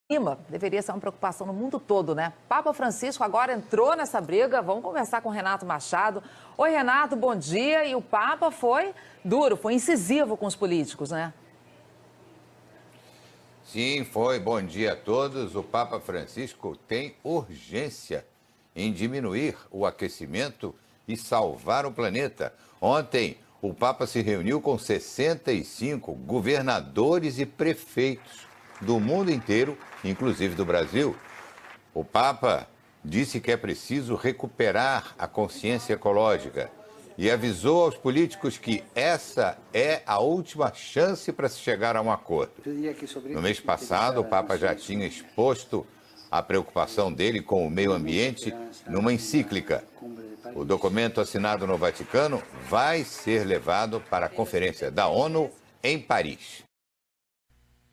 Clima deveria ser uma preocupação no mundo todo, né? Papa Francisco agora entrou nessa briga. Vamos conversar com o Renato Machado. Oi, Renato, bom dia. E o Papa foi duro, foi incisivo com os políticos, né? Sim, foi. Bom dia a todos. O Papa Francisco tem urgência em diminuir o aquecimento e salvar o planeta. Ontem, o Papa se reuniu com 65 governadores e prefeitos do mundo inteiro, inclusive do Brasil. O Papa disse que é preciso recuperar a consciência ecológica e avisou aos políticos que essa é a última chance para se chegar a um acordo. No mês passado, o Papa já tinha exposto a preocupação dele com o meio ambiente numa encíclica. O documento assinado no Vaticano vai ser levado para a Conferência da ONU em Paris.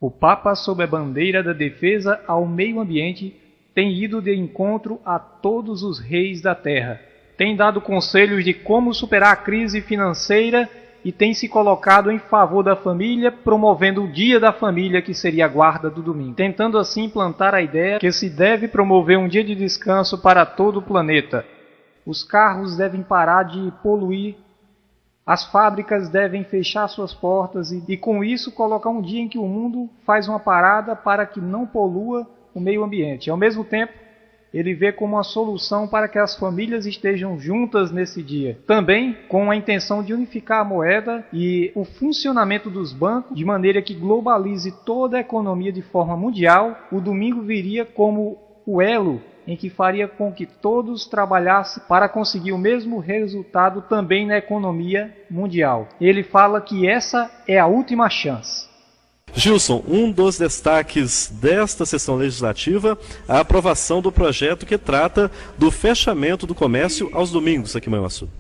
O Papa, sob a bandeira da defesa ao meio ambiente, tem ido de encontro a todos os reis da terra. Tem dado conselhos de como superar a crise financeira e tem se colocado em favor da família, promovendo o Dia da Família, que seria a guarda do domingo, tentando assim implantar a ideia que se deve promover um dia de descanso para todo o planeta. Os carros devem parar de poluir, as fábricas devem fechar suas portas e com isso colocar um dia em que o mundo faz uma parada para que não polua o meio ambiente. Ao mesmo tempo, ele vê como uma solução para que as famílias estejam juntas nesse dia. Também com a intenção de unificar a moeda e o funcionamento dos bancos de maneira que globalize toda a economia de forma mundial, o domingo viria como o elo em que faria com que todos trabalhassem para conseguir o mesmo resultado também na economia mundial. Ele fala que essa é a última chance. Gilson, um dos destaques desta sessão legislativa é a aprovação do projeto que trata do fechamento do comércio aos domingos aqui em Manhuaçu.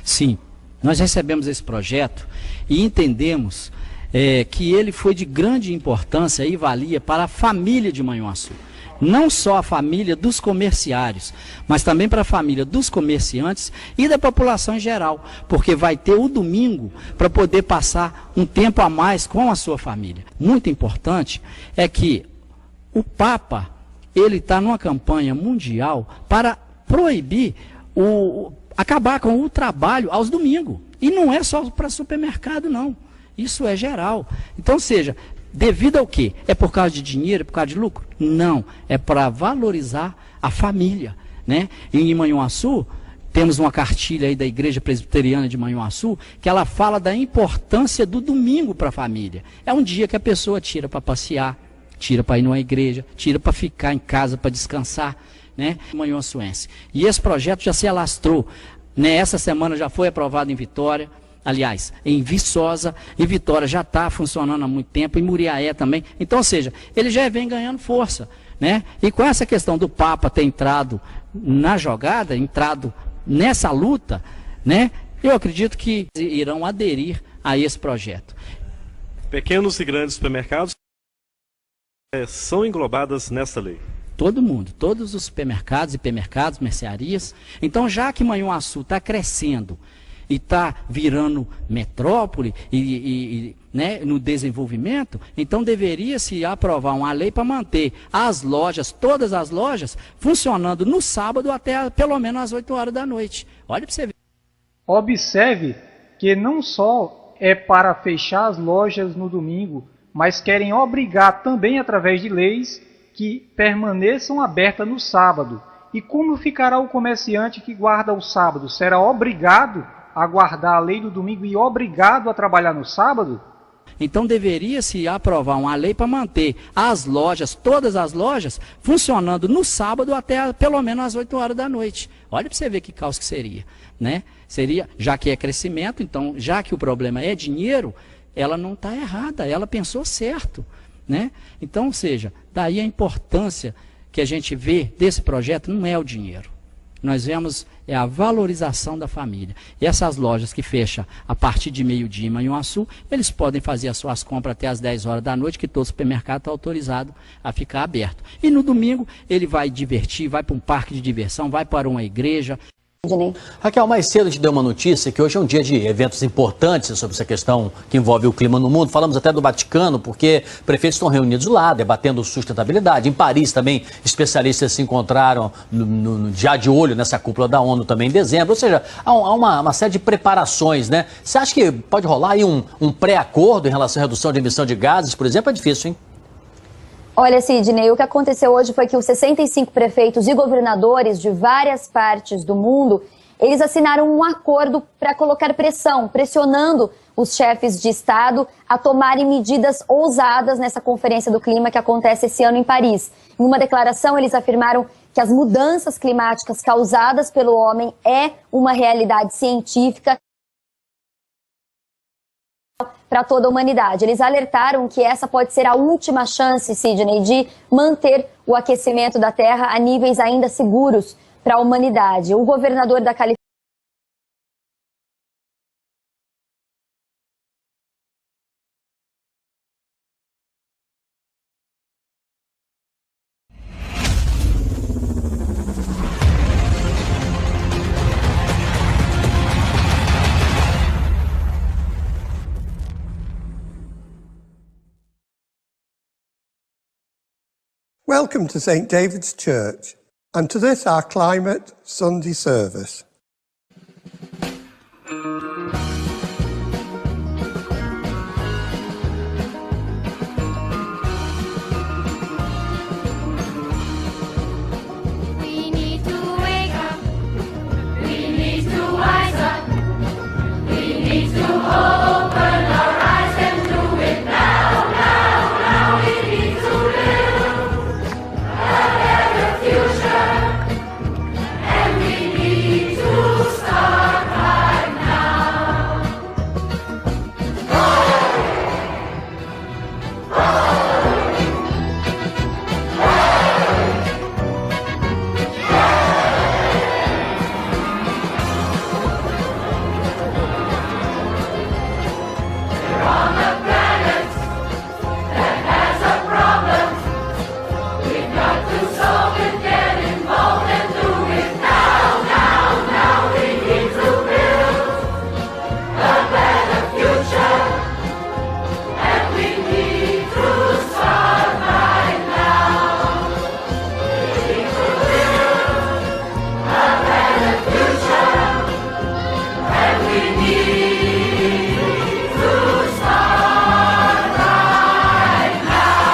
Sim, nós recebemos esse projeto e entendemos que ele foi de grande importância e valia para a família de Manhuaçu. Não só a família dos comerciários, mas também para a família dos comerciantes e da população em geral, porque vai ter o domingo para poder passar um tempo a mais com a sua família. Muito importante é que o Papa, ele está numa campanha mundial para proibir, acabar com o trabalho aos domingos. E não é só para supermercado, não. Isso é geral. Então, seja, devido ao quê? É por causa de dinheiro, é por causa de lucro? Não, é para valorizar a família, né? Em Manhuaçu, temos uma cartilha aí da Igreja Presbiteriana de Manhuaçu, que ela fala da importância do domingo para a família. É um dia que a pessoa tira para passear, tira para ir numa igreja, tira para ficar em casa, para descansar, né? Manhuaçuense. E esse projeto já se alastrou, né? Essa semana já foi aprovado em Vitória. Aliás, em Viçosa, e Vitória já está funcionando há muito tempo, em Muriaé também. Então, ou seja, ele já vem ganhando força, né? E com essa questão do Papa ter entrado na jogada, entrado nessa luta, né? Eu acredito que irão aderir a esse projeto. Pequenos e grandes supermercados são englobadas nesta lei. Todo mundo, todos os supermercados, hipermercados, mercearias. Então, já que Manhuaçu está crescendo e está virando metrópole né, no desenvolvimento, então deveria-se aprovar uma lei para manter as lojas, todas as lojas, funcionando no sábado até pelo menos às 8 horas da noite. Olha para você ver. Observe que não só é para fechar as lojas no domingo, mas querem obrigar também através de leis que permaneçam abertas no sábado. E como ficará o comerciante que guarda o sábado? Será obrigado a guardar a lei do domingo e obrigado a trabalhar no sábado? Então deveria-se aprovar uma lei para manter as lojas, todas as lojas, funcionando no sábado até pelo menos às 8 horas da noite. Olha para você ver que caos que seria, né? Seria, já que é crescimento, então, já que o problema é dinheiro, ela não está errada, ela pensou certo, né? Então, ou seja, daí a importância que a gente vê desse projeto não é o dinheiro. Nós vemos a valorização da família. E essas lojas que fecham a partir de meio-dia em Manhuaçu, eles podem fazer as suas compras até as 10 horas da noite, que todo supermercado está autorizado a ficar aberto. E no domingo ele vai divertir, vai para um parque de diversão, vai para uma igreja. Raquel, mais cedo te deu uma notícia que hoje é um dia de eventos importantes sobre essa questão que envolve o clima no mundo. Falamos até do Vaticano, porque prefeitos estão reunidos lá, debatendo sustentabilidade. Em Paris também, especialistas se encontraram já de olho nessa cúpula da ONU também em dezembro. Ou seja, há uma série de preparações, né? Você acha que pode rolar aí um pré-acordo em relação à redução de emissão de gases, por exemplo? É difícil, hein? Olha, Sidney, o que aconteceu hoje foi que os 65 prefeitos e governadores de várias partes do mundo, eles assinaram um acordo para colocar pressão, pressionando os chefes de Estado a tomarem medidas ousadas nessa Conferência do Clima que acontece esse ano em Paris. Em uma declaração, eles afirmaram que as mudanças climáticas causadas pelo homem é uma realidade científica para toda a humanidade. Eles alertaram que essa pode ser a última chance, Sidney, de manter o aquecimento da Terra a níveis ainda seguros para a humanidade. O governador da Califórnia Welcome to St. David's Church and to this our Climate Sunday service. We need to wake up, we need to wise up, we need to open our eyes and do it now, now, now. We need to build a better future, and we need to start right now. We're on a planet that has a problem. We've got to solve it, get involved and do it now, now, now. We need to build a better future, and we need to start right now. We need to build a better future, and we need to start right now.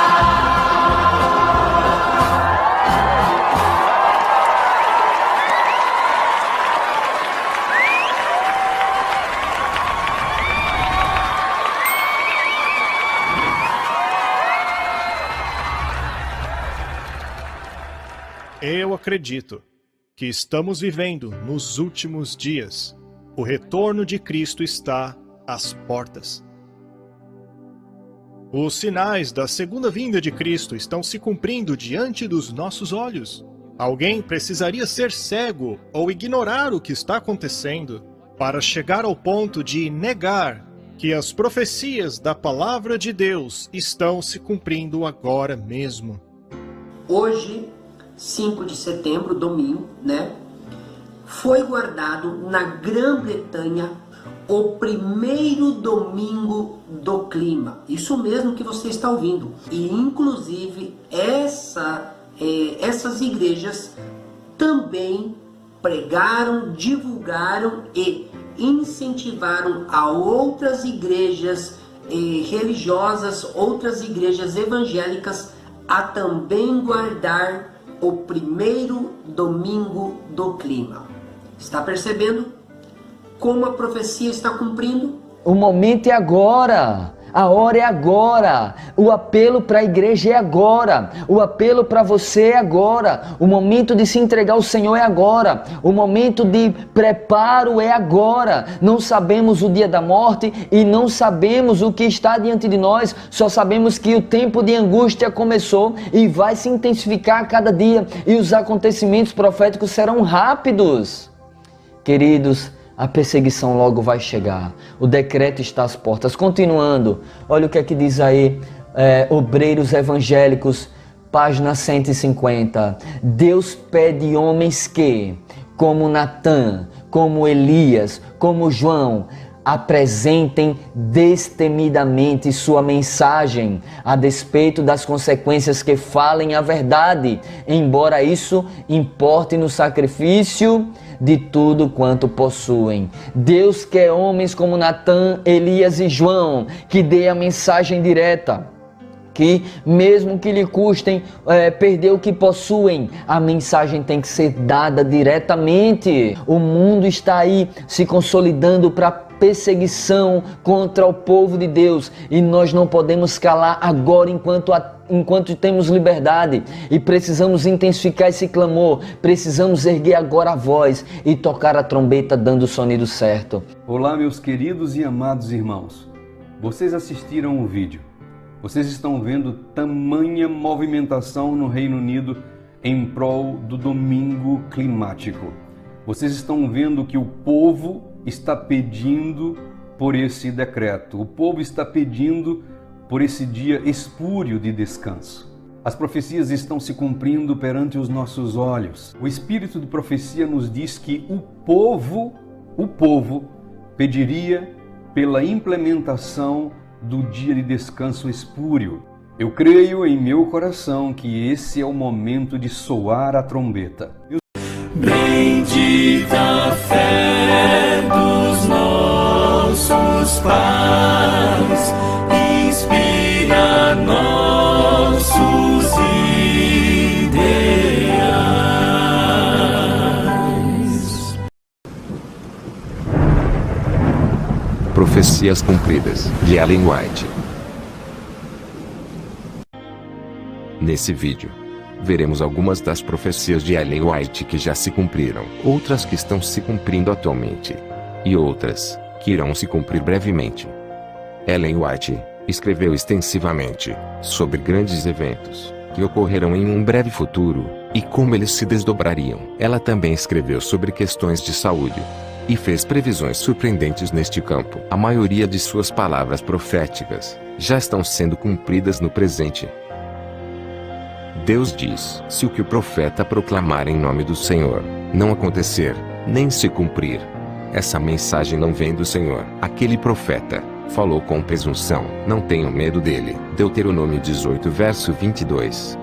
Eu acredito que estamos vivendo nos últimos dias. O retorno de Cristo está às portas. Os sinais da segunda vinda de Cristo estão se cumprindo diante dos nossos olhos. Alguém precisaria ser cego ou ignorar o que está acontecendo para chegar ao ponto de negar que as profecias da palavra de Deus estão se cumprindo agora mesmo. Hoje, 5 de setembro, domingo, foi guardado na Grã-Bretanha o primeiro domingo do clima. Isso mesmo que você está ouvindo. E, inclusive, essas igrejas também pregaram, divulgaram e incentivaram a outras igrejas religiosas, outras igrejas evangélicas a também guardar o primeiro domingo do clima. Está percebendo como a profecia está cumprindo? O momento é agora. A hora é agora. O apelo para a igreja é agora. O apelo para você é agora. O momento de se entregar ao Senhor é agora. O momento de preparo é agora. Não sabemos o dia da morte e não sabemos o que está diante de nós. Só sabemos que o tempo de angústia começou e vai se intensificar a cada dia. E os acontecimentos proféticos serão rápidos. Queridos, a perseguição logo vai chegar. O decreto está às portas. Continuando, olha o que é que diz aí, Obreiros Evangélicos, página 150. Deus pede homens que, como Natã, como Elias, como João, apresentem destemidamente sua mensagem, a despeito das consequências que falem a verdade, embora isso importe no sacrifício de tudo quanto possuem. Deus quer homens como Natã, Elias e João, que dê a mensagem direta, que mesmo que lhe custem perder o que possuem, a mensagem tem que ser dada diretamente. O mundo está aí se consolidando para perseguição contra o povo de Deus e nós não podemos calar agora enquanto temos liberdade, e precisamos intensificar esse clamor, precisamos erguer agora a voz e tocar a trombeta dando o sonido certo. Olá, meus queridos e amados irmãos, vocês assistiram o vídeo. Vocês estão vendo tamanha movimentação no Reino Unido em prol do domingo climático. Vocês estão vendo que o povo está pedindo por esse decreto. O povo está pedindo por esse dia espúrio de descanso. As profecias estão se cumprindo perante os nossos olhos. O espírito de profecia nos diz que o povo pediria pela implementação do dia de descanso espúrio. Eu creio em meu coração que esse é o momento de soar a trombeta. Bendita a fé dos nossos pais, inspira nossos ideais. Profecias cumpridas, de Ellen White. Nesse vídeo, veremos algumas das profecias de Ellen White que já se cumpriram, outras que estão se cumprindo atualmente, e outras que irão se cumprir brevemente. Ellen White escreveu extensivamente sobre grandes eventos que ocorrerão em um breve futuro e como eles se desdobrariam. Ela também escreveu sobre questões de saúde e fez previsões surpreendentes neste campo. A maioria de suas palavras proféticas já estão sendo cumpridas no presente. Deus diz: se o que o profeta proclamar em nome do Senhor não acontecer, nem se cumprir, essa mensagem não vem do Senhor. Aquele profeta falou com presunção, não tenham medo dele. Deuteronômio 18, verso 22.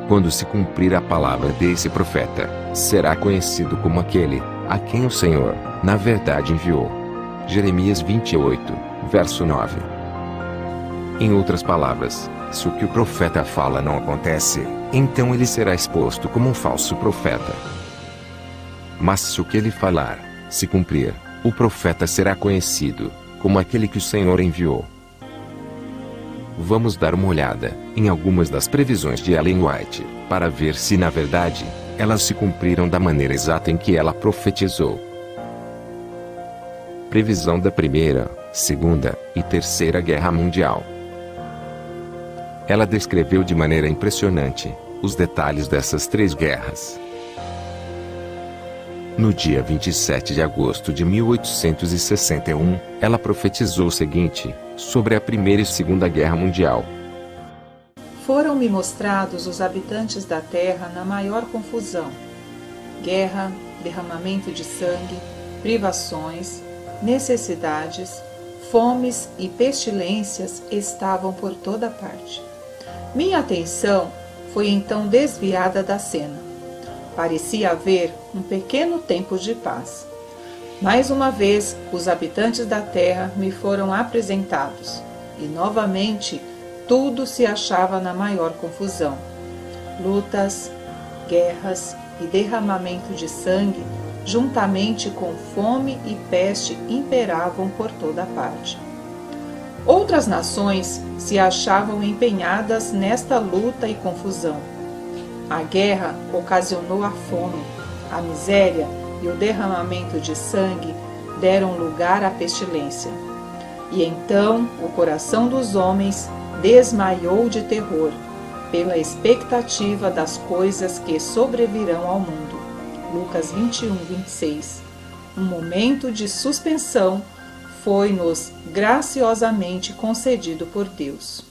Quando se cumprir a palavra desse profeta, será conhecido como aquele a quem o Senhor, na verdade, enviou. Jeremias 28, verso 9. Em outras palavras, se o que o profeta fala não acontece, então ele será exposto como um falso profeta. Mas se o que ele falar se cumprir, o profeta será conhecido como aquele que o Senhor enviou. Vamos dar uma olhada em algumas das previsões de Ellen White, para ver se na verdade elas se cumpriram da maneira exata em que ela profetizou. Previsão da Primeira, Segunda e Terceira Guerra Mundial. Ela descreveu de maneira impressionante os detalhes dessas três guerras. No dia 27 de agosto de 1861, ela profetizou o seguinte sobre a Primeira e Segunda Guerra Mundial. Foram-me mostrados os habitantes da terra na maior confusão. Guerra, derramamento de sangue, privações, necessidades, fomes e pestilências estavam por toda parte. Minha atenção foi então desviada da cena. Parecia haver um pequeno tempo de paz. Mais uma vez, os habitantes da terra me foram apresentados, e novamente tudo se achava na maior confusão. Lutas, guerras e derramamento de sangue, juntamente com fome e peste, imperavam por toda parte. Outras nações se achavam empenhadas nesta luta e confusão. A guerra ocasionou a fome, a miséria e o derramamento de sangue deram lugar à pestilência. E então o coração dos homens desmaiou de terror, pela expectativa das coisas que sobrevirão ao mundo. Lucas 21, 26. Um momento de suspensão foi-nos graciosamente concedido por Deus.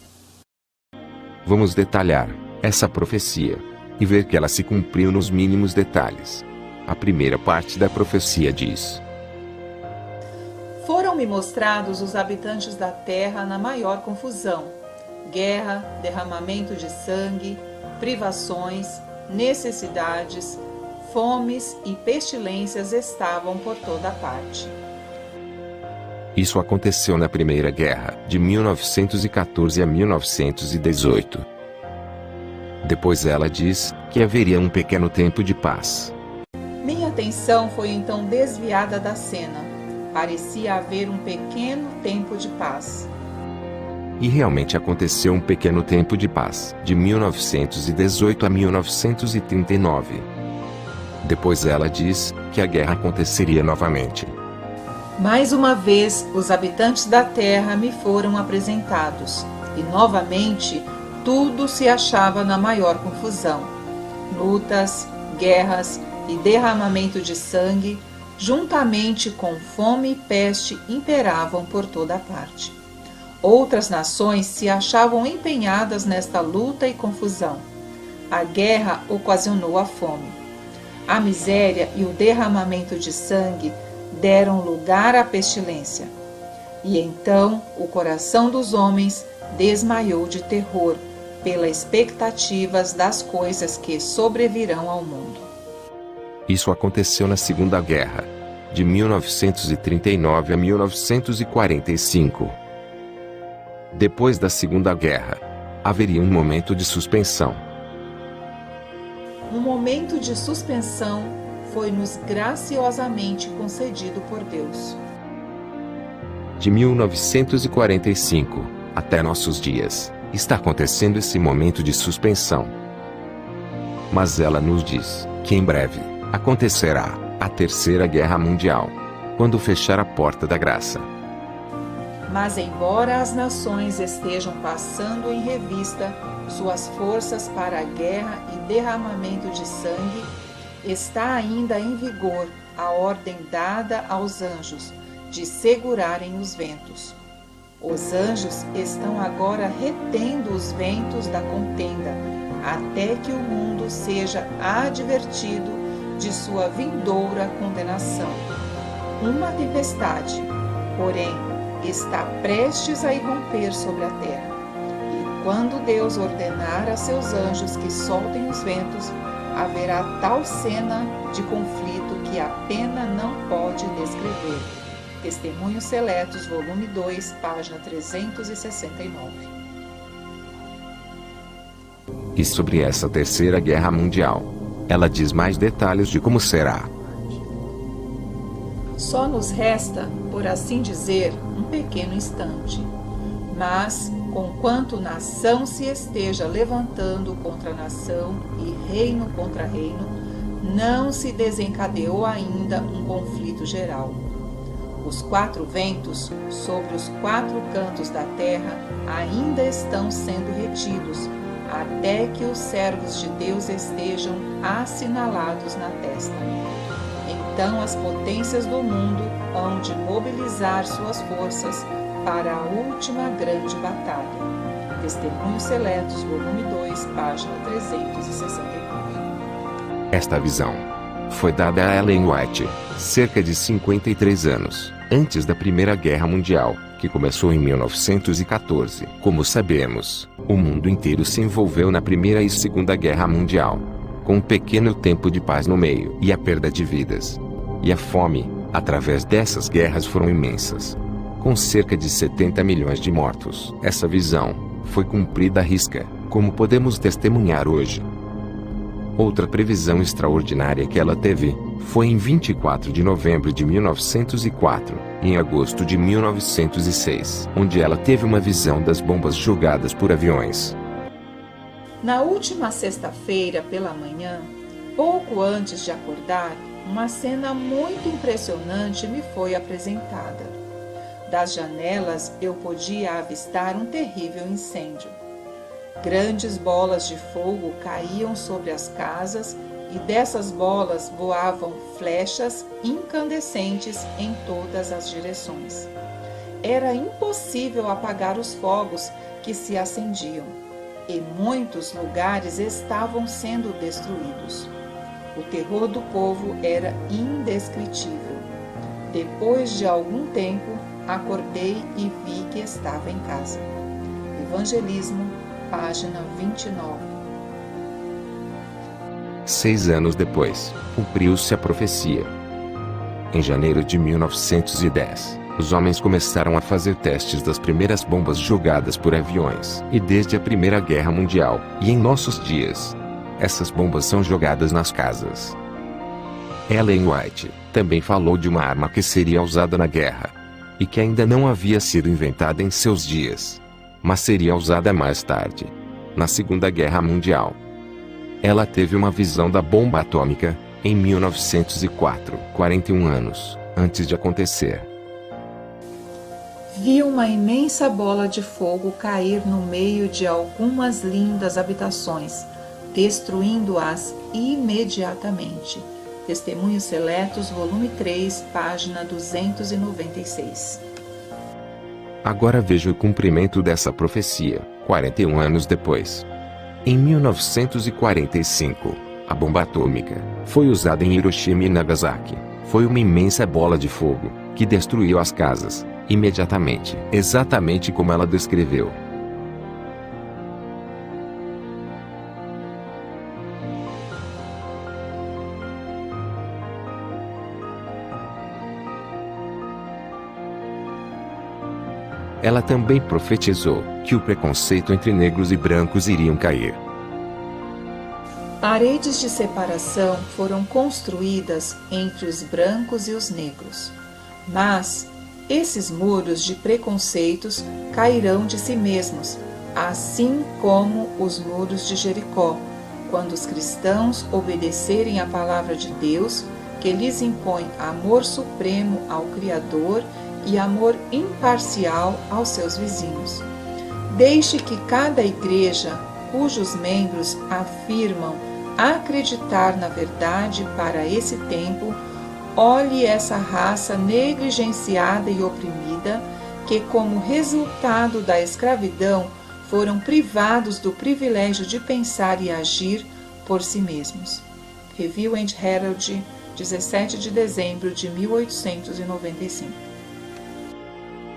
Vamos detalhar essa profecia e ver que ela se cumpriu nos mínimos detalhes. A primeira parte da profecia diz: Foram-me mostrados os habitantes da terra na maior confusão. Guerra, derramamento de sangue, privações, necessidades, fomes e pestilências estavam por toda parte. Isso aconteceu na Primeira Guerra, de 1914 a 1918. Depois ela diz que haveria um pequeno tempo de paz. Minha atenção foi então desviada da cena. Parecia haver um pequeno tempo de paz. E realmente aconteceu um pequeno tempo de paz, de 1918 a 1939. Depois ela diz que a guerra aconteceria novamente. Mais uma vez, os habitantes da terra me foram apresentados, e novamente tudo se achava na maior confusão. Lutas, guerras e derramamento de sangue, juntamente com fome e peste, imperavam por toda parte. Outras nações se achavam empenhadas nesta luta e confusão. A guerra ocasionou a fome. A miséria e o derramamento de sangue deram lugar à pestilência. E então o coração dos homens desmaiou de terror pelas expectativas das coisas que sobrevirão ao mundo. Isso aconteceu na Segunda Guerra, de 1939 a 1945. Depois da Segunda Guerra, haveria um momento de suspensão. Um momento de suspensão foi-nos graciosamente concedido por Deus. De 1945 até nossos dias, está acontecendo esse momento de suspensão. Mas ela nos diz que em breve acontecerá a Terceira Guerra Mundial, quando fechar a porta da graça. Mas embora as nações estejam passando em revista suas forças para a guerra e derramamento de sangue, está ainda em vigor a ordem dada aos anjos de segurarem os ventos. Os anjos estão agora retendo os ventos da contenda, até que o mundo seja advertido de sua vindoura condenação. Uma tempestade, porém, está prestes a irromper sobre a terra. E quando Deus ordenar a seus anjos que soltem os ventos, haverá tal cena de conflito que a pena não pode descrever. Testemunhos Seletos, volume 2, página 369. E sobre essa Terceira Guerra Mundial, ela diz mais detalhes de como será. Só nos resta, por assim dizer, um pequeno instante. Mas, conquanto nação se esteja levantando contra nação e reino contra reino, não se desencadeou ainda um conflito geral. Os quatro ventos sobre os quatro cantos da terra ainda estão sendo retidos, até que os servos de Deus estejam assinalados na testa. Então as potências do mundo hão de mobilizar suas forças para a última grande batalha. Testemunhos Seletos, volume 2, página 369. Esta visão foi dada a Ellen White, cerca de 53 anos, antes da Primeira Guerra Mundial, que começou em 1914. Como sabemos, o mundo inteiro se envolveu na Primeira e Segunda Guerra Mundial, com um pequeno tempo de paz no meio, e a perda de vidas. E a fome, através dessas guerras, foram imensas, com cerca de 70 milhões de mortos. Essa visão foi cumprida à risca, como podemos testemunhar hoje. Outra previsão extraordinária que ela teve foi em 24 de novembro de 1904 e em agosto de 1906, onde ela teve uma visão das bombas jogadas por aviões. Na última sexta-feira pela manhã, pouco antes de acordar, uma cena muito impressionante me foi apresentada. Das janelas eu podia avistar um terrível incêndio. Grandes bolas de fogo caíam sobre as casas e dessas bolas voavam flechas incandescentes em todas as direções. Era impossível apagar os fogos que se acendiam. e muitos lugares estavam sendo destruídos. O terror do povo era indescritível. Depois de algum tempo, acordei e vi que estava em casa. Evangelismo, página 29. 6 anos depois, cumpriu-se a profecia. Em janeiro de 1910, os homens começaram a fazer testes das primeiras bombas jogadas por aviões, e desde a Primeira Guerra Mundial, e em nossos dias, essas bombas são jogadas nas casas. Ellen White também falou de uma arma que seria usada na guerra, e que ainda não havia sido inventada em seus dias, mas seria usada mais tarde, na Segunda Guerra Mundial. Ela teve uma visão da bomba atômica em 1904, 41 anos antes de acontecer. Vi uma imensa bola de fogo cair no meio de algumas lindas habitações, destruindo-as imediatamente. Testemunhos Seletos, volume 3, página 296. Agora veja o cumprimento dessa profecia, 41 anos depois. Em 1945, a bomba atômica foi usada em Hiroshima e Nagasaki. Foi uma imensa bola de fogo, que destruiu as casas, imediatamente, exatamente como ela descreveu. Ela também profetizou que o preconceito entre negros e brancos iriam cair. Paredes de separação foram construídas entre os brancos e os negros, mas esses muros de preconceitos cairão de si mesmos, assim como os muros de Jericó, quando os cristãos obedecerem à palavra de Deus, que lhes impõe amor supremo ao Criador e amor imparcial aos seus vizinhos. Deixe que cada igreja, cujos membros afirmam acreditar na verdade para esse tempo, olhe essa raça negligenciada e oprimida, que como resultado da escravidão foram privados do privilégio de pensar e agir por si mesmos. Review and Herald, 17 de dezembro de 1895.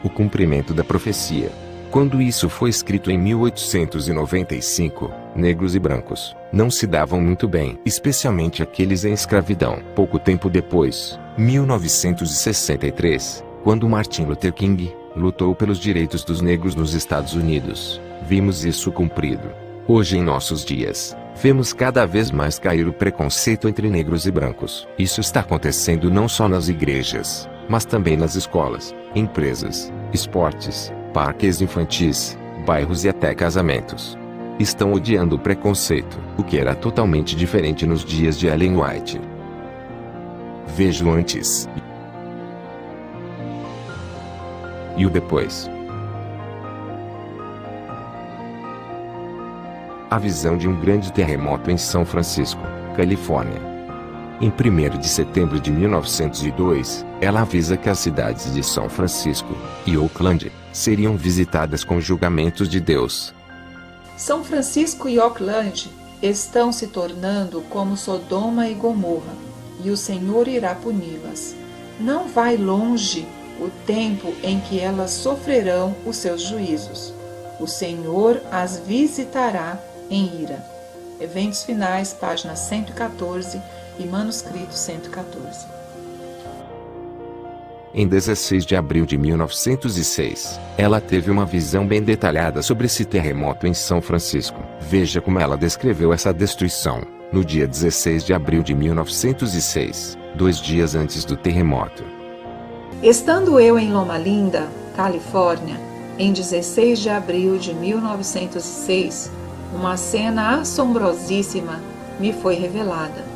O cumprimento da profecia. Quando isso foi escrito em 1895, negros e brancos não se davam muito bem, especialmente aqueles em escravidão. Pouco tempo depois, 1963, quando Martin Luther King lutou pelos direitos dos negros nos Estados Unidos, vimos isso cumprido. Hoje, em nossos dias, vemos cada vez mais cair o preconceito entre negros e brancos. Isso está acontecendo não só nas igrejas, mas também nas escolas, empresas, esportes, parques infantis, bairros e até casamentos. Estão odiando o preconceito, o que era totalmente diferente nos dias de Ellen White. Veja o antes e o depois. A visão de um grande terremoto em São Francisco, Califórnia. Em 1º de setembro de 1902, ela avisa que as cidades de São Francisco e Oakland seriam visitadas com julgamentos de Deus. São Francisco e Oakland estão se tornando como Sodoma e Gomorra, e o Senhor irá puni-las. Não vai longe o tempo em que elas sofrerão os seus juízos. O Senhor as visitará em ira. Eventos Finais, página 114 e manuscrito 114. Em 16 de abril de 1906, ela teve uma visão bem detalhada sobre esse terremoto em São Francisco. Veja como ela descreveu essa destruição. No dia 16 de abril de 1906, 2 dias antes do terremoto. Estando eu em Loma Linda, Califórnia, em 16 de abril de 1906, uma cena assombrosíssima me foi revelada.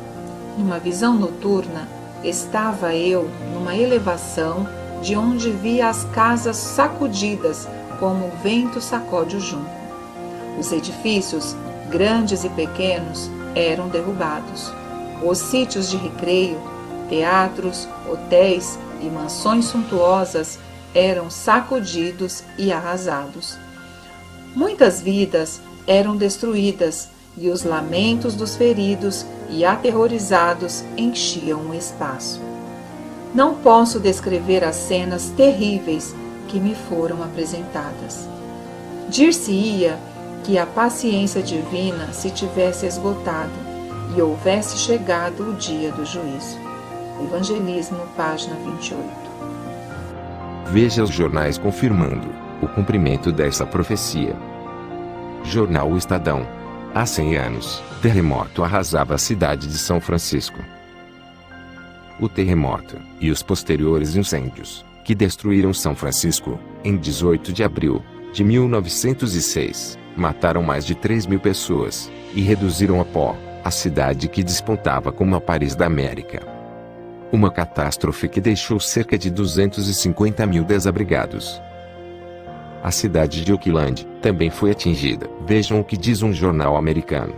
Numa visão noturna, estava eu numa elevação de onde via as casas sacudidas como o vento sacode o junco. Os edifícios, grandes e pequenos, eram derrubados. Os sítios de recreio, teatros, hotéis e mansões suntuosas eram sacudidos e arrasados. Muitas vidas eram destruídas e os lamentos dos feridos e aterrorizados enchiam o espaço. Não posso descrever as cenas terríveis que me foram apresentadas. Dir-se-ia que a paciência divina se tivesse esgotado e houvesse chegado o dia do juízo. Evangelismo, página 28. Veja os jornais confirmando o cumprimento dessa profecia. Jornal O Estadão. Há 100 anos, terremoto arrasava a cidade de São Francisco. O terremoto e os posteriores incêndios, que destruíram São Francisco, em 18 de abril de 1906, mataram mais de 3.000 pessoas e reduziram a pó a cidade que despontava como a Paris da América. Uma catástrofe que deixou cerca de 250.000 desabrigados. A cidade de Oakland também foi atingida. Vejam o que diz um jornal americano.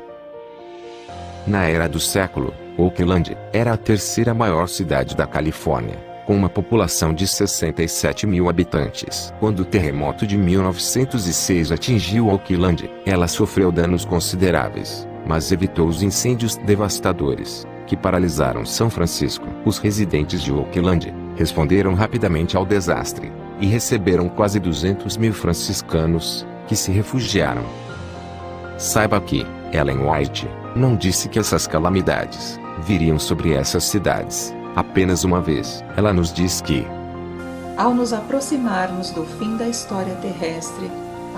Na era do século, Oakland era a terceira maior cidade da Califórnia, com uma população de 67.000 habitantes. Quando o terremoto de 1906 atingiu Oakland, ela sofreu danos consideráveis, mas evitou os incêndios devastadores que paralisaram São Francisco. Os residentes de Oakland responderam rapidamente ao desastre e receberam quase 200.000 franciscanos que se refugiaram. Saiba que Ellen White não disse que essas calamidades viriam sobre essas cidades apenas uma vez. Ela nos diz que, ao nos aproximarmos do fim da história terrestre,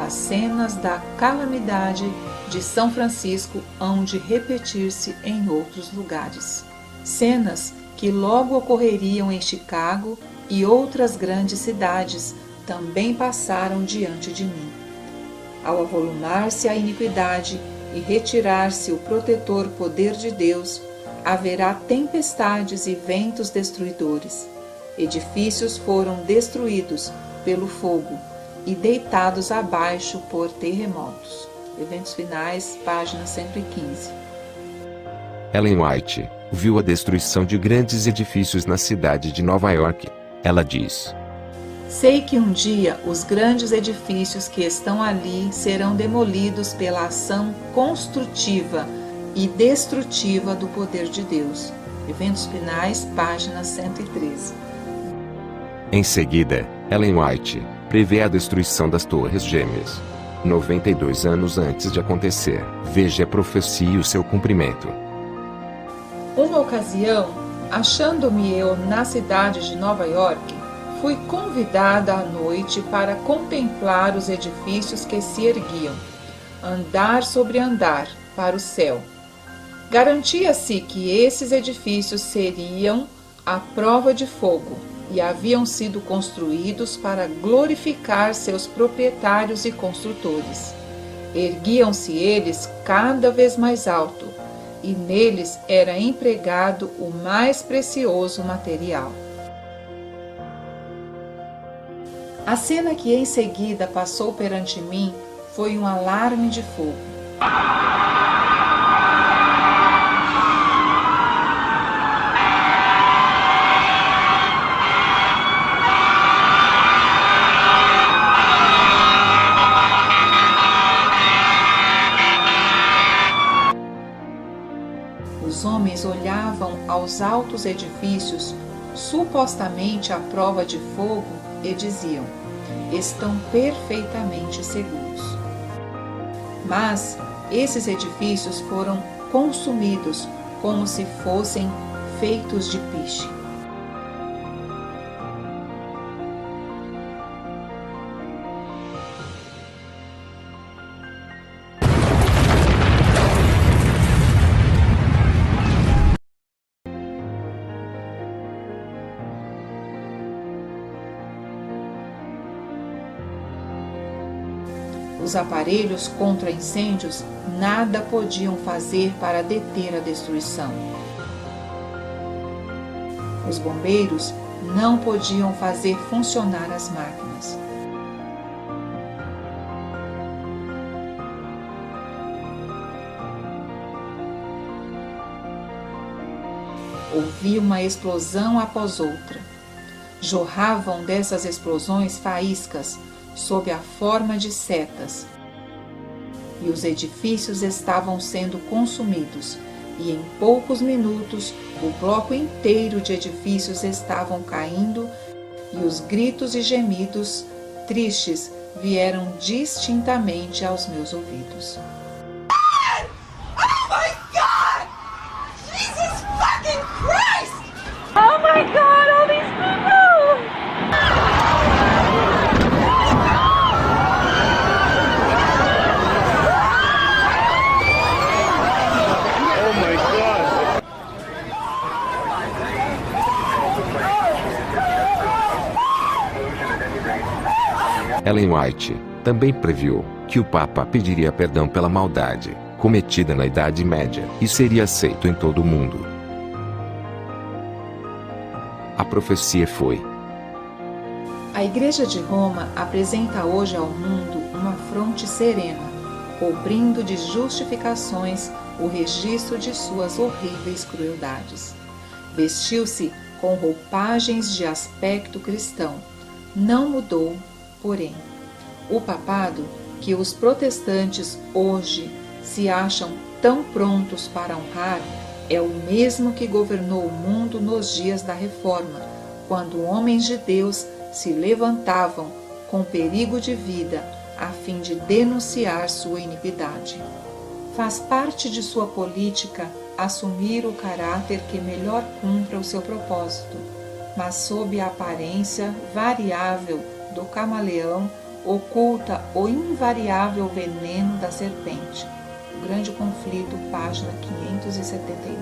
as cenas da calamidade de São Francisco hão de repetir-se em outros lugares. Cenas que logo ocorreriam em Chicago e outras grandes cidades também passaram diante de mim. Ao avolumar-se a iniquidade e retirar-se o protetor poder de Deus, haverá tempestades e ventos destruidores. Edifícios foram destruídos pelo fogo e deitados abaixo por terremotos. Eventos finais, página 115. Ellen White viu a destruição de grandes edifícios na cidade de Nova York. Ela diz: sei que um dia os grandes edifícios que estão ali serão demolidos pela ação construtiva e destrutiva do poder de Deus. Eventos finais, página 113. Em seguida, Ellen White prevê a destruição das Torres Gêmeas. 92 anos antes de acontecer, veja a profecia e o seu cumprimento. Uma ocasião, achando-me eu na cidade de Nova York, fui convidada à noite para contemplar os edifícios que se erguiam, andar sobre andar, para o céu. Garantia-se que esses edifícios seriam à prova de fogo e haviam sido construídos para glorificar seus proprietários e construtores. Erguiam-se eles cada vez mais alto, e neles era empregado o mais precioso material. A cena que em seguida passou perante mim foi um alarme de fogo. Os homens olhavam aos altos edifícios, supostamente à prova de fogo, e diziam: estão perfeitamente seguros. Mas esses edifícios foram consumidos como se fossem feitos de piche. Os aparelhos contra incêndios nada podiam fazer para deter a destruição. Os bombeiros não podiam fazer funcionar as máquinas. Ouvi uma explosão após outra. Jorravam dessas explosões faíscas sob a forma de setas. e os edifícios estavam sendo consumidos, e em poucos minutos o bloco inteiro de edifícios estavam caindo, e os gritos e gemidos tristes vieram distintamente aos meus ouvidos. Oh my God! Jesus fucking Christ! Oh my God, all these people! Ellen White também previu que o Papa pediria perdão pela maldade cometida na Idade Média e seria aceito em todo o mundo. A profecia foi: A Igreja de Roma apresenta hoje ao mundo uma fronte serena, cobrindo de justificações o registro de suas horríveis crueldades. Vestiu-se com roupagens de aspecto cristão. Não mudou, porém. O papado, que os protestantes hoje se acham tão prontos para honrar, é o mesmo que governou o mundo nos dias da Reforma, quando homens de Deus se levantavam com perigo de vida a fim de denunciar sua iniquidade. Faz parte de sua política assumir o caráter que melhor cumpra o seu propósito, mas sob a aparência variável do camaleão oculta o invariável veneno da serpente. O Grande Conflito, página 571.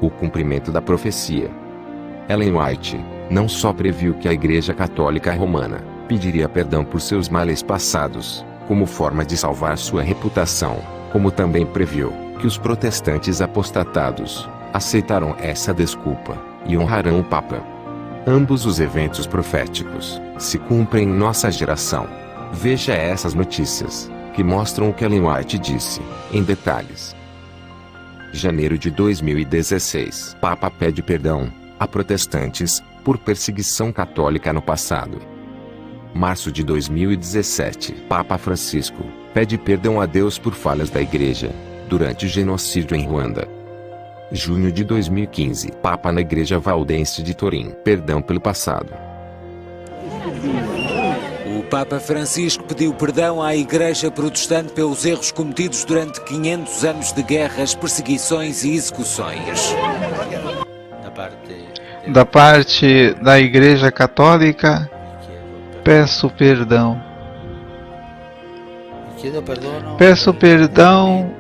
o cumprimento da profecia. Ellen White não só previu que a Igreja Católica Romana pediria perdão por seus males passados, como forma de salvar sua reputação, como também previu que os protestantes apostatados aceitarão essa desculpa e honrarão o Papa. Ambos os eventos proféticos se cumprem em nossa geração. Veja essas notícias, que mostram o que Ellen White disse, em detalhes. Janeiro de 2016. Papa pede perdão a protestantes por perseguição católica no passado. Março de 2017. Papa Francisco pede perdão a Deus por falhas da Igreja durante o genocídio em Ruanda. Junho de 2015. Papa na Igreja Valdense de Turim. Perdão pelo passado. O Papa Francisco pediu perdão à Igreja Protestante pelos erros cometidos durante 500 anos de guerras, perseguições e execuções. Da parte da Igreja Católica, peço perdão. Peço perdão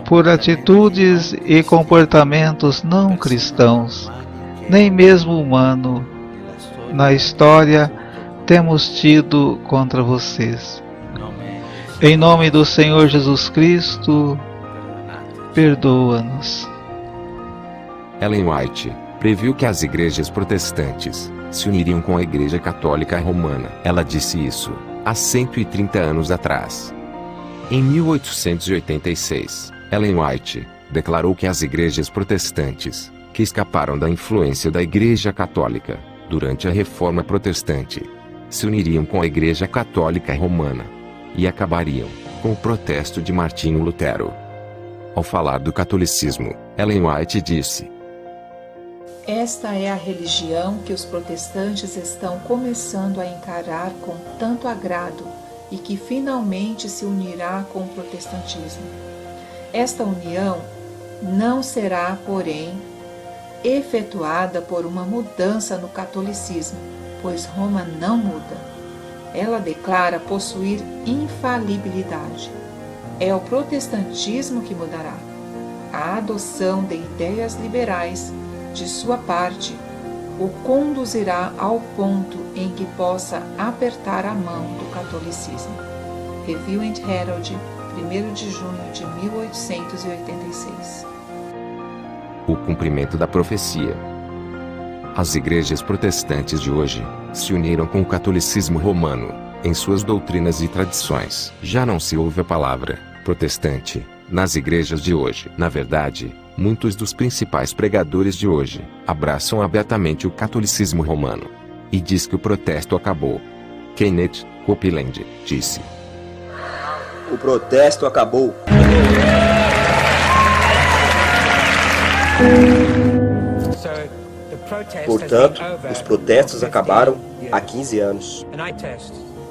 por atitudes e comportamentos não cristãos, nem mesmo humano, na história temos tido contra vocês. Em nome do Senhor Jesus Cristo, perdoa-nos. Ellen White previu que as igrejas protestantes se uniriam com a Igreja Católica Romana. Ela disse isso há 130 anos atrás. Em 1886, Ellen White declarou que as igrejas protestantes, que escaparam da influência da Igreja Católica durante a Reforma Protestante, se uniriam com a Igreja Católica Romana e acabariam com o protesto de Martinho Lutero. Ao falar do catolicismo, Ellen White disse: Esta é a religião que os protestantes estão começando a encarar com tanto agrado e que finalmente se unirá com o protestantismo. Esta união não será, porém, efetuada por uma mudança no catolicismo, pois Roma não muda. Ela declara possuir infalibilidade. É o protestantismo que mudará. A adoção de ideias liberais de sua parte o conduzirá ao ponto em que possa apertar a mão do catolicismo. Review and Herald, 1º de junho de 1886. O cumprimento da profecia. As igrejas protestantes de hoje se uniram com o catolicismo romano em suas doutrinas e tradições. Já não se ouve a palavra protestante nas igrejas de hoje. Na verdade, muitos dos principais pregadores de hoje abraçam abertamente o catolicismo romano e diz que o protesto acabou. Kenneth Copeland disse: O protesto acabou. Portanto, os protestos acabaram há 15 anos.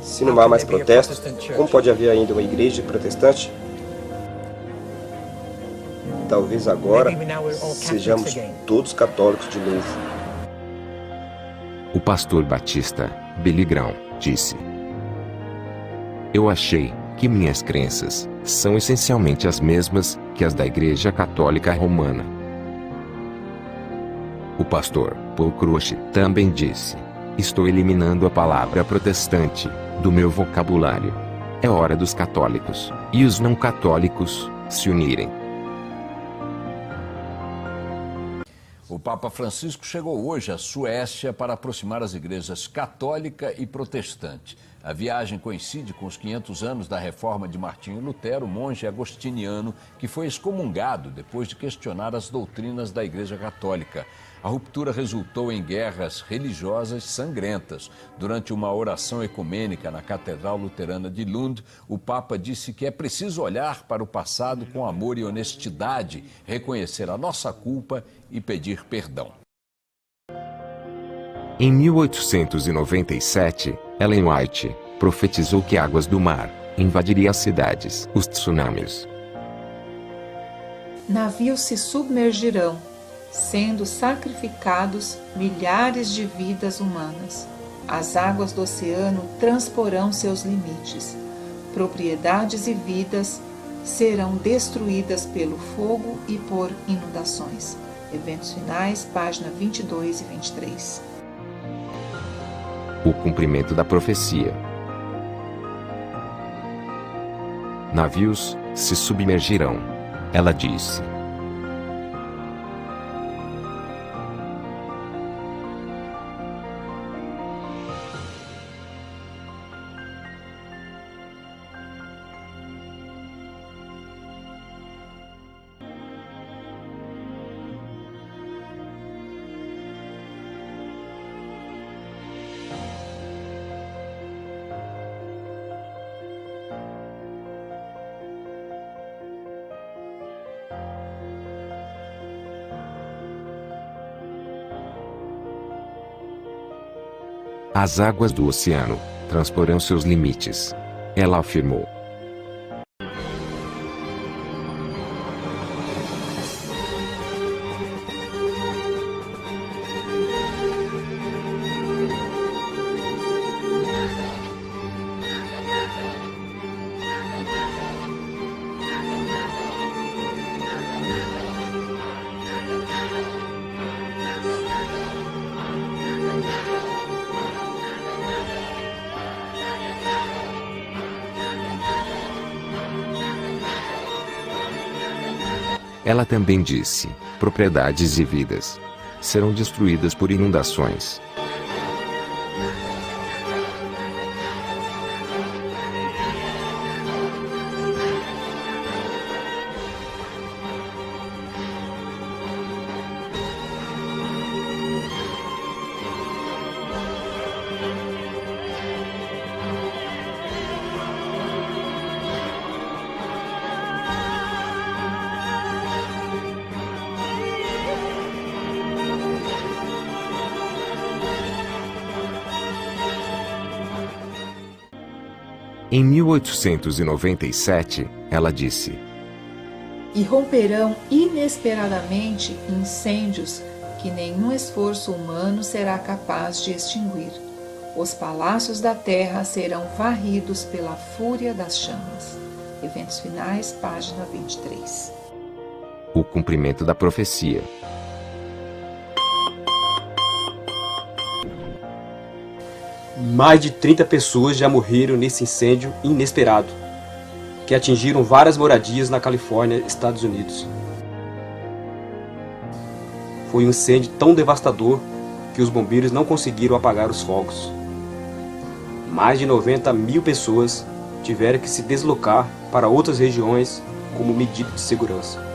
Se não há mais protestos, como pode haver ainda uma igreja protestante? Talvez agora sejamos todos católicos de novo. O pastor batista, Billy Graham, disse: Eu achei que minhas crenças são essencialmente as mesmas que as da Igreja Católica Romana. O pastor Paul Crouch também disse: Estou eliminando a palavra protestante do meu vocabulário. É hora dos católicos e os não católicos se unirem. O Papa Francisco chegou hoje à Suécia para aproximar as igrejas católica e protestante. A viagem coincide com os 500 anos da reforma de Martinho Lutero, monge agostiniano, que foi excomungado depois de questionar as doutrinas da Igreja Católica. A ruptura resultou em guerras religiosas sangrentas. Durante uma oração ecumênica na Catedral Luterana de Lund, o Papa disse que é preciso olhar para o passado com amor e honestidade, reconhecer a nossa culpa e pedir perdão. Em 1897, Ellen White profetizou que águas do mar invadiriam as cidades, os tsunamis. Navios se submergirão, sendo sacrificados milhares de vidas humanas. As águas do oceano transporão seus limites. Propriedades e vidas serão destruídas pelo fogo e por inundações. Eventos finais, página 22 e 23. O cumprimento da profecia. Navios se submergirão, ela disse. As águas do oceano transporão seus limites, ela afirmou. Ela também disse: propriedades e vidas serão destruídas por inundações. Em 1897, ela disse: E romperão inesperadamente incêndios que nenhum esforço humano será capaz de extinguir. Os palácios da terra serão varridos pela fúria das chamas. Eventos finais, página 23. O cumprimento da profecia. Mais de 30 pessoas já morreram nesse incêndio inesperado, que atingiram várias moradias na Califórnia, Estados Unidos. Foi um incêndio tão devastador que os bombeiros não conseguiram apagar os fogos. Mais de 90 mil pessoas tiveram que se deslocar para outras regiões como medida de segurança.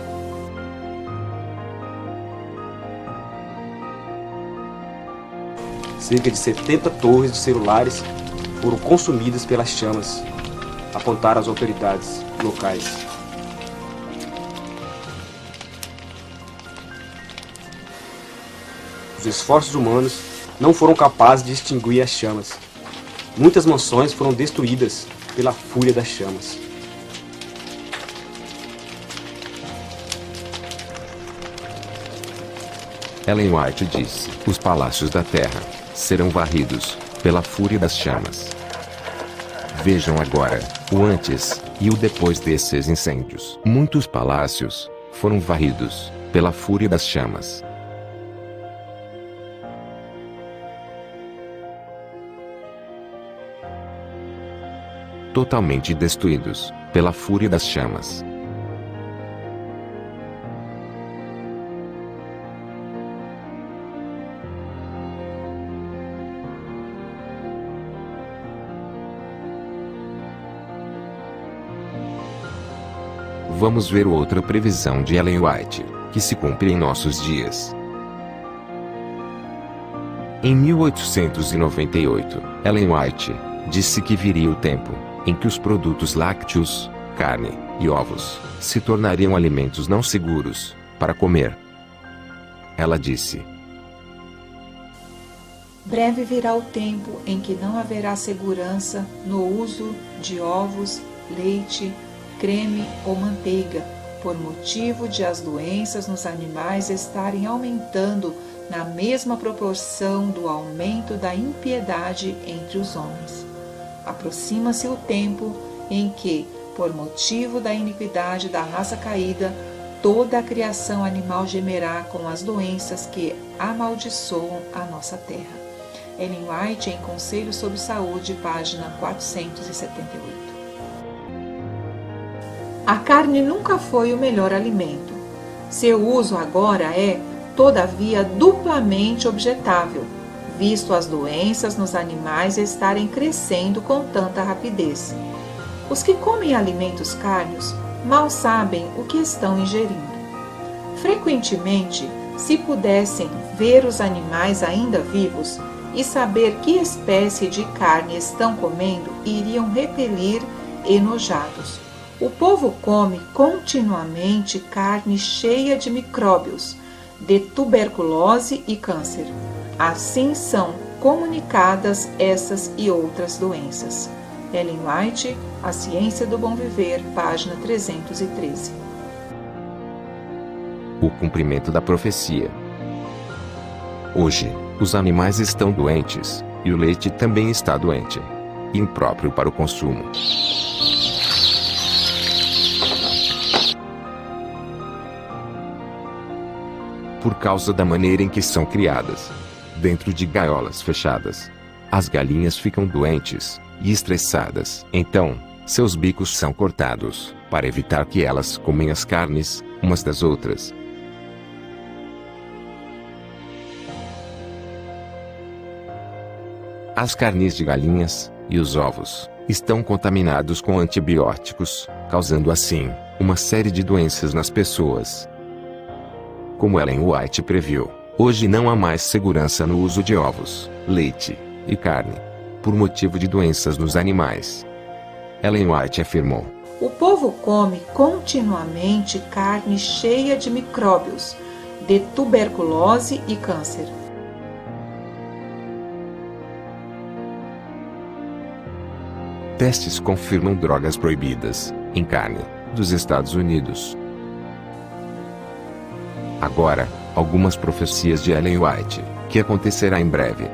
Cerca de 70 torres de celulares foram consumidas pelas chamas. apontaram às autoridades locais. Os esforços humanos não foram capazes de extinguir as chamas. Muitas mansões foram destruídas pela fúria das chamas. Ellen White disse: os palácios da terra serão varridos pela fúria das chamas. Vejam agora o antes e o depois desses incêndios. Muitos palácios foram varridos pela fúria das chamas. Totalmente destruídos pela fúria das chamas. Vamos ver outra previsão de Ellen White, que se cumpre em nossos dias. Em 1898, Ellen White disse que viria o tempo em que os produtos lácteos, carne e ovos se tornariam alimentos não seguros para comer. Ela disse: breve virá o tempo em que não haverá segurança no uso de ovos, leite, creme ou manteiga, por motivo de as doenças nos animais estarem aumentando na mesma proporção do aumento da impiedade entre os homens. Aproxima-se o tempo em que, por motivo da iniquidade da raça caída, toda a criação animal gemerá com as doenças que amaldiçoam a nossa terra. Ellen White, em Conselho sobre Saúde, página 478. A carne nunca foi o melhor alimento. Seu uso agora é, todavia, duplamente objetável, visto as doenças nos animais estarem crescendo com tanta rapidez. Os que comem alimentos carnes mal sabem o que estão ingerindo. Frequentemente, se pudessem ver os animais ainda vivos e saber que espécie de carne estão comendo, iriam repelir enojados. O povo come continuamente carne cheia de micróbios, de tuberculose e câncer. Assim são comunicadas essas e outras doenças. Ellen White, A Ciência do Bom Viver, página 313. O cumprimento da profecia. Hoje, os animais estão doentes, e o leite também está doente, impróprio para o consumo. Por causa da maneira em que são criadas, dentro de gaiolas fechadas, as galinhas ficam doentes e estressadas. Então, seus bicos são cortados, para evitar que elas comem as carnes umas das outras. As carnes de galinhas e os ovos estão contaminados com antibióticos, causando assim uma série de doenças nas pessoas. Como Ellen White previu, hoje não há mais segurança no uso de ovos, leite e carne, por motivo de doenças nos animais. Ellen White afirmou: o povo come continuamente carne cheia de micróbios, de tuberculose e câncer. Testes confirmam drogas proibidas em carne dos Estados Unidos. Agora, algumas profecias de Ellen White, que acontecerá em breve.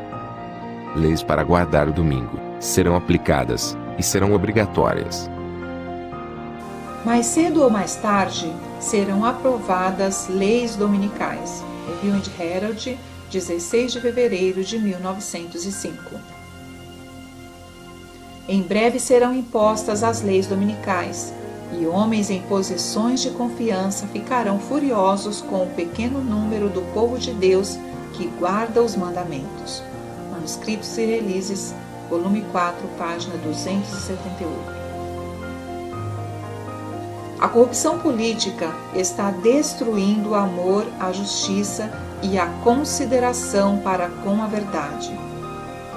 Leis para guardar o domingo serão aplicadas e serão obrigatórias. Mais cedo ou mais tarde, serão aprovadas leis dominicais. Review and Herald, 16 de fevereiro de 1905. Em breve serão impostas as leis dominicais, e homens em posições de confiança ficarão furiosos com o pequeno número do povo de Deus que guarda os mandamentos. Manuscritos e Releases, volume 4, página 278. A corrupção política está destruindo o amor à justiça e a consideração para com a verdade.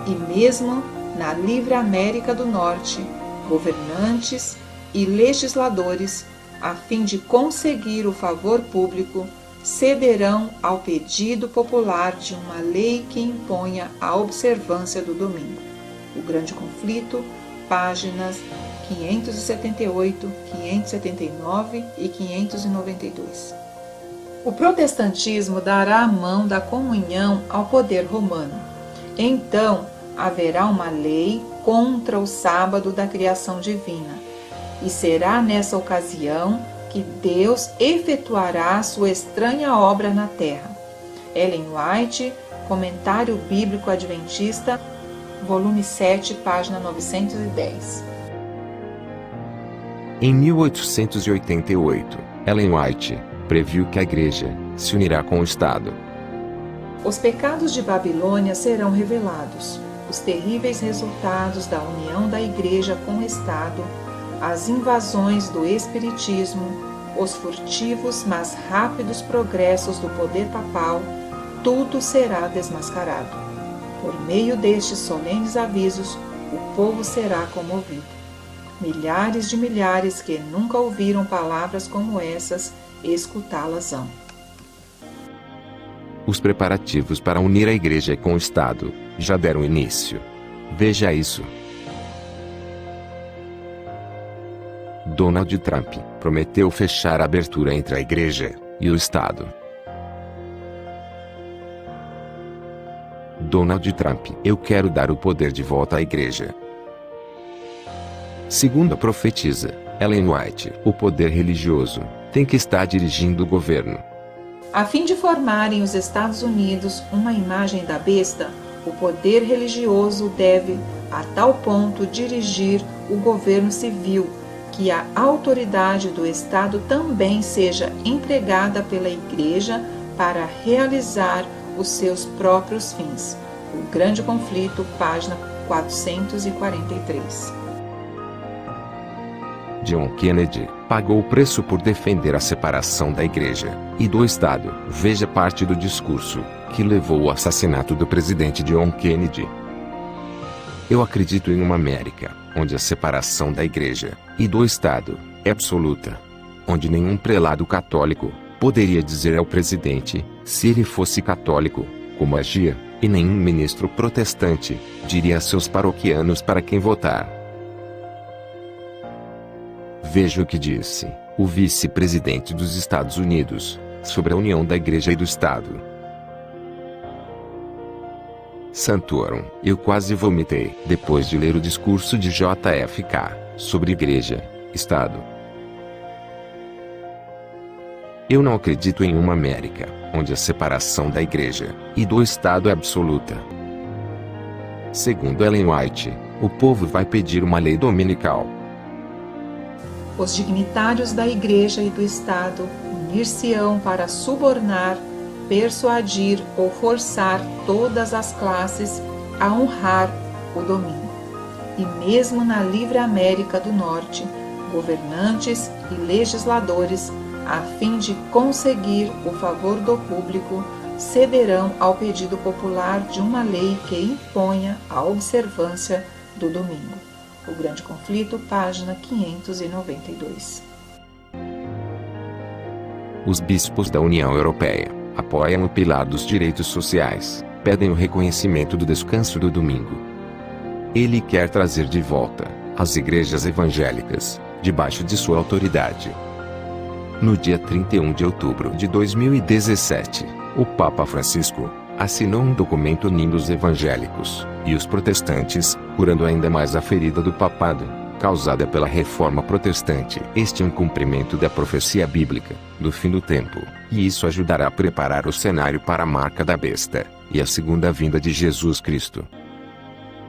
E mesmo na livre América do Norte, governantes e legisladores, a fim de conseguir o favor público, cederão ao pedido popular de uma lei que imponha a observância do domingo. O Grande Conflito, páginas 578, 579 e 592. O protestantismo dará a mão da comunhão ao poder romano. Então, haverá uma lei contra o sábado da criação divina, e será nessa ocasião que Deus efetuará sua estranha obra na terra. Ellen White, Comentário Bíblico Adventista, volume 7, página 910. Em 1888, Ellen White previu que a Igreja se unirá com o Estado. Os pecados de Babilônia serão revelados, os terríveis resultados da união da Igreja com o Estado, as invasões do Espiritismo, os furtivos mas rápidos progressos do poder papal, tudo será desmascarado. Por meio destes solenes avisos, o povo será comovido. Milhares de milhares que nunca ouviram palavras como essas, escutá-las-ão. Os preparativos para unir a Igreja com o Estado já deram início. Veja isso. Donald Trump prometeu fechar a abertura entre a Igreja e o Estado. Donald Trump: eu quero dar o poder de volta à Igreja. Segundo a profetisa Ellen White, o poder religioso tem que estar dirigindo o governo. A fim de formarem os Estados Unidos uma imagem da besta, o poder religioso deve, a tal ponto, dirigir o governo civil, que a autoridade do Estado também seja empregada pela Igreja para realizar os seus próprios fins. O Grande Conflito, página 443. John Kennedy pagou o preço por defender a separação da Igreja e do Estado. Veja parte do discurso que levou ao assassinato do presidente John Kennedy. Eu acredito em uma América onde a separação da Igreja e do Estado é absoluta, onde nenhum prelado católico poderia dizer ao presidente, se ele fosse católico, como agia, e nenhum ministro protestante diria a seus paroquianos para quem votar. Veja o que disse o vice-presidente dos Estados Unidos sobre a união da Igreja e do Estado. Santorum: eu quase vomitei depois de ler o discurso de JFK sobre Igreja, Estado. Eu não acredito em uma América onde a separação da Igreja e do Estado é absoluta. Segundo Ellen White, o povo vai pedir uma lei dominical. Os dignitários da Igreja e do Estado unir-se-ão para subornar, persuadir ou forçar todas as classes a honrar o domingo. E mesmo na livre América do Norte, governantes e legisladores, a fim de conseguir o favor do público, cederão ao pedido popular de uma lei que imponha a observância do domingo. O Grande Conflito, página 592. Os bispos da União Europeia apoiam o pilar dos direitos sociais, pedem o reconhecimento do descanso do domingo. Ele quer trazer de volta as igrejas evangélicas debaixo de sua autoridade. No dia 31 de outubro de 2017, o Papa Francisco assinou um documento unindo os evangélicos e os protestantes, curando ainda mais a ferida do papado, causada pela reforma protestante. Este é um cumprimento da profecia bíblica do fim do tempo, e isso ajudará a preparar o cenário para a marca da besta e a segunda vinda de Jesus Cristo.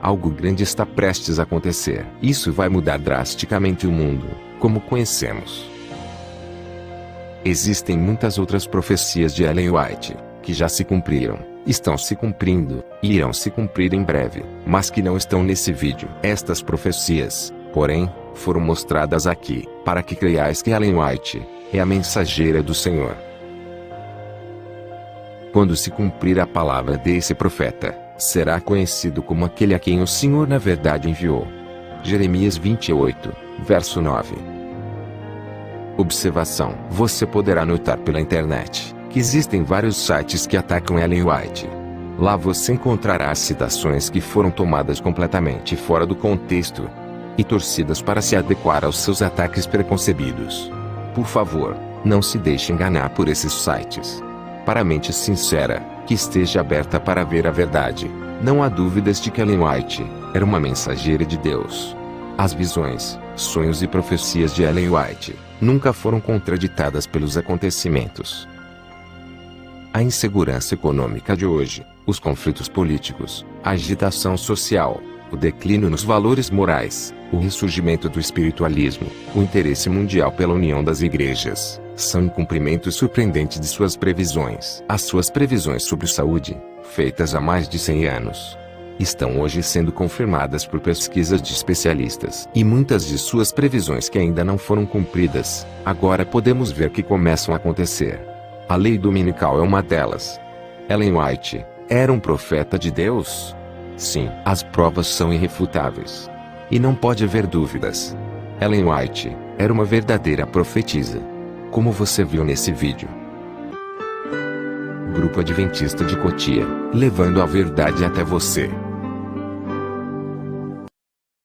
Algo grande está prestes a acontecer. Isso vai mudar drasticamente o mundo, como conhecemos. Existem muitas outras profecias de Ellen White, que já se cumpriram, estão se cumprindo, e irão se cumprir em breve, mas que não estão nesse vídeo. Estas profecias, porém, foram mostradas aqui, para que creiais que Ellen White é a mensageira do Senhor. Quando se cumprir a palavra desse profeta, será conhecido como aquele a quem o Senhor na verdade enviou. Jeremias 28, verso 9. Observação: você poderá notar pela internet que existem vários sites que atacam Ellen White. Lá você encontrará citações que foram tomadas completamente fora do contexto e torcidas para se adequar aos seus ataques preconcebidos. Por favor, não se deixe enganar por esses sites. Para a mente sincera, que esteja aberta para ver a verdade, não há dúvidas de que Ellen White era uma mensageira de Deus. As visões, sonhos e profecias de Ellen White nunca foram contraditadas pelos acontecimentos. A insegurança econômica de hoje, os conflitos políticos, a agitação social, o declínio nos valores morais, o ressurgimento do espiritualismo, o interesse mundial pela união das igrejas, são incumprimentos surpreendentes de suas previsões. As suas previsões sobre saúde, feitas há mais de 100 anos, estão hoje sendo confirmadas por pesquisas de especialistas. E muitas de suas previsões que ainda não foram cumpridas, agora podemos ver que começam a acontecer. A lei dominical é uma delas. Ellen White era um profeta de Deus? Sim, as provas são irrefutáveis. E não pode haver dúvidas. Ellen White era uma verdadeira profetisa. Como você viu nesse vídeo. Grupo Adventista de Cotia, levando a verdade até você.